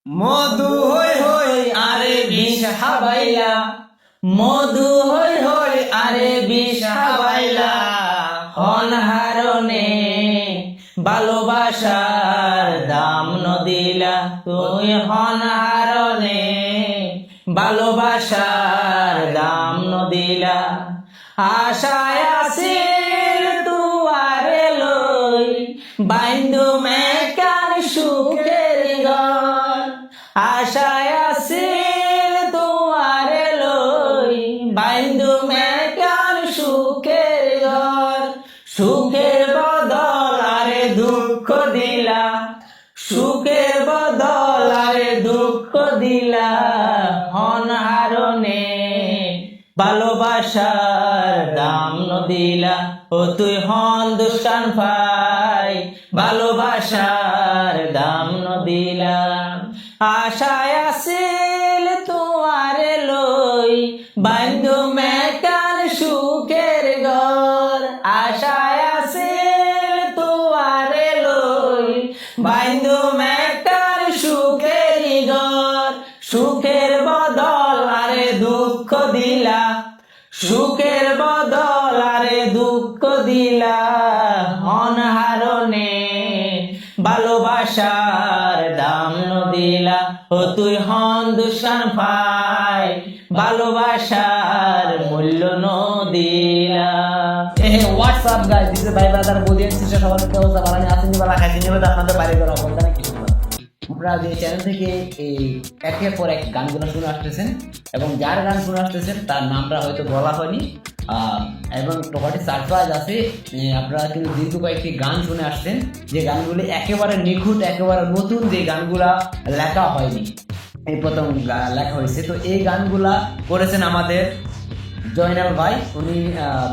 মধু হই হই আরে বিষ হাবাইলা, মধু হই হই আরে বিষ হাবাইলা, অনহারণে ভালোবাসার দাম নদিলা, তুই অনহারণে ভালোবাসার দাম নদিলা। আশায় আছিল তুয়ারে লই বাইন্দু মেকান সুখের ঘর, আশায় আছিল তুয়ারে লই বাইন্দু মেকান সুখের ঘর, সুখের বদল আরে দুঃখ দিলা, সুখের বদল আরে দুঃখ দিলা, অনহারণে ভালোবাসার দাম নদিলা। ও তুই হন দুষ্কান ভাই ভালোবাসার দাম নদিলা। আশায় আছিল তুয়ারে লই বাইন্দু মেকান সুখের ঘর, আশায় আছিল তুয়ারে লই বাইন্দু মেকান সুখের ঘর, সুখের বদল আরে দুঃখ দিলা, সুখের বদল আরে দুঃখ দিলা, অনহারণে ভালোবাসার দাম নদিলা। ও তুই হন দুষ্কান ভাই ভালোবাসার মূল্য নদিলা। হোয়াটসঅ্যাপ গাইস, দিস ইজ ভাই ব্রাদার বডি এন্ড সিস্টার, সবার কি অবস্থা? ভালো আছেন? বালা খাইছেন? এবার আপনাদের বাইরে করা অবস্থা নাকি? আমরা যে চ্যানেল থেকে এই একের পর এক গানগুলো শুনে আসতেছেন এবং যার গান শুনে আসতেছেন তার নামটা হয়তো বলা হয়নি এবং প্রপার্টি সারপ্রাইজ আছে। আপনারা কিন্তু দীর্ঘ কয়েকটি গান শুনে আসছেন যে গানগুলি একেবারে নিখুঁত, একেবারে নতুন, যে গানগুলা লেখা হয়নি, এই প্রথম লেখা হয়েছে। তো এই গানগুলা করেছেন আমাদের জয়নাল ভাই, উনি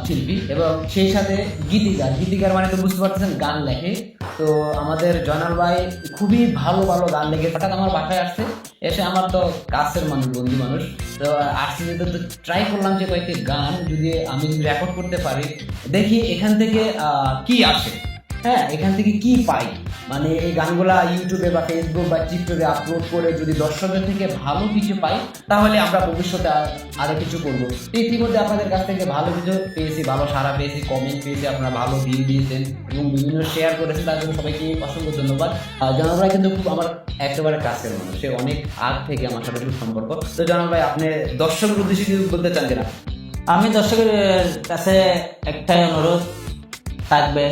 শিল্পী এবং সেই সাথে গীতিকার। গীতিকার মানে তো বুঝতে পারতেছেন গান লেখে। তো আমাদের জয়নাল ভাই খুবই ভালো ভালো গান লেখে। হঠাৎ আমার বাসায় আসছে, এসে আমার তো কাছের মানুষ, বন্ধু মানুষ, তো আসছে যেতে তো ট্রাই করলাম যে কয়েকটি গান যদি আমি রেকর্ড করতে পারি, দেখি এখান থেকে কি আসে, হ্যাঁ এখান থেকে কি পাই। মানে এই গানগুলা ইউটিউবে বা ফেসবুক বা টিকটকে আপলোড করে যদি দর্শকদের থেকে ভালো কিছু পাই, তাহলে আমরা ভবিষ্যতে আরো কিছু করবো। ইতিমধ্যে আপনাদের কাছ থেকে ভালো কিছু পেয়েছি, ভালো সাড়া পেয়েছি, কমেন্ট পেয়েছি, আপনারা ভালো ভিউ দিয়েছেন এবং বিভিন্ন শেয়ার করেছেন, তার জন্য সবাইকে অসংখ্য ধন্যবাদ। জানাল ভাই কিন্তু খুব আমার একেবারে কাছের মানুষ, সে অনেক আগ থেকে আমার সাথে সম্পর্ক। তো জানাল ভাই, আপনি দর্শকের উদ্দেশ্যে কিছু বলতে চান কিনা? আমি দর্শকের কাছে একটাই অনুরোধ থাকবে,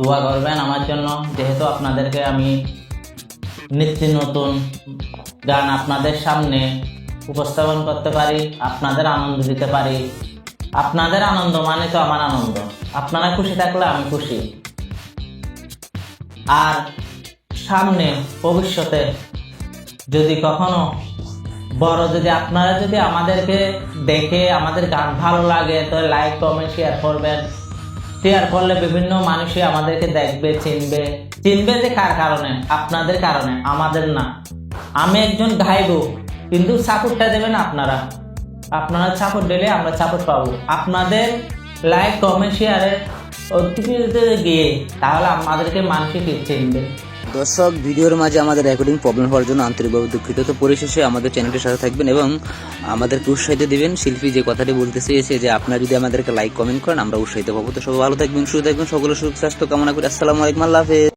দোয়া করবেন আমার জন্য, যেহেতু আপনাদেরকে আমি নিত্য নতুন গান আপনাদের সামনে উপস্থাপন করতে পারি, আপনাদের আনন্দ দিতে পারি। আপনাদের আনন্দ মানে তো আমার আনন্দ, আপনারা খুশি থাকলে আমি খুশি। আর সামনে ভবিষ্যতে যদি কখনো বড়, যদি আপনারা যদি আমাদেরকে দেখে আমাদের গান ভালো লাগে, তো লাইক কমেন্ট শেয়ার করবেন। শেয়ার করলে বিভিন্ন মানুষই আমাদেরকে দেখবে, চিনবে। চিনবে যে কার কারণে? আপনাদের কারণে, আমাদের না। আমি একজন গাইবো, কিন্তু সাপোর্টটা দেবেন আপনারা। আপনারা সাপোর্ট দিলে আমরা সাপোর্ট পাবো। আপনাদের লাইক কমেন্ট শেয়ারে গিয়ে তাহলে আমাদেরকে মানুষই চিনবে। দর্শক, ভিডিওর মাঝে আমাদের রেকর্ডিং প্রবলেম হওয়ার জন্য আন্তরিকভাবে দুঃখিত। তো পরিশেষে আমাদের চ্যানেলটির সাথে থাকবেন এবং আমাদেরকে উৎসাহিত দিবেন। শিল্পী যে কথাটি বলতে চেয়েছে যে আপনারা যদি আমাদেরকে লাইক কমেন্ট করেন, আমরা উৎসাহিত পাবো। তো সবাই ভালো থাকবেন, সুস্থ থাকবেন, সকলের সুস্বাস্থ্য কামনা করি। আসসালামু আলাইকুম, আল্লাহ হাফেজ।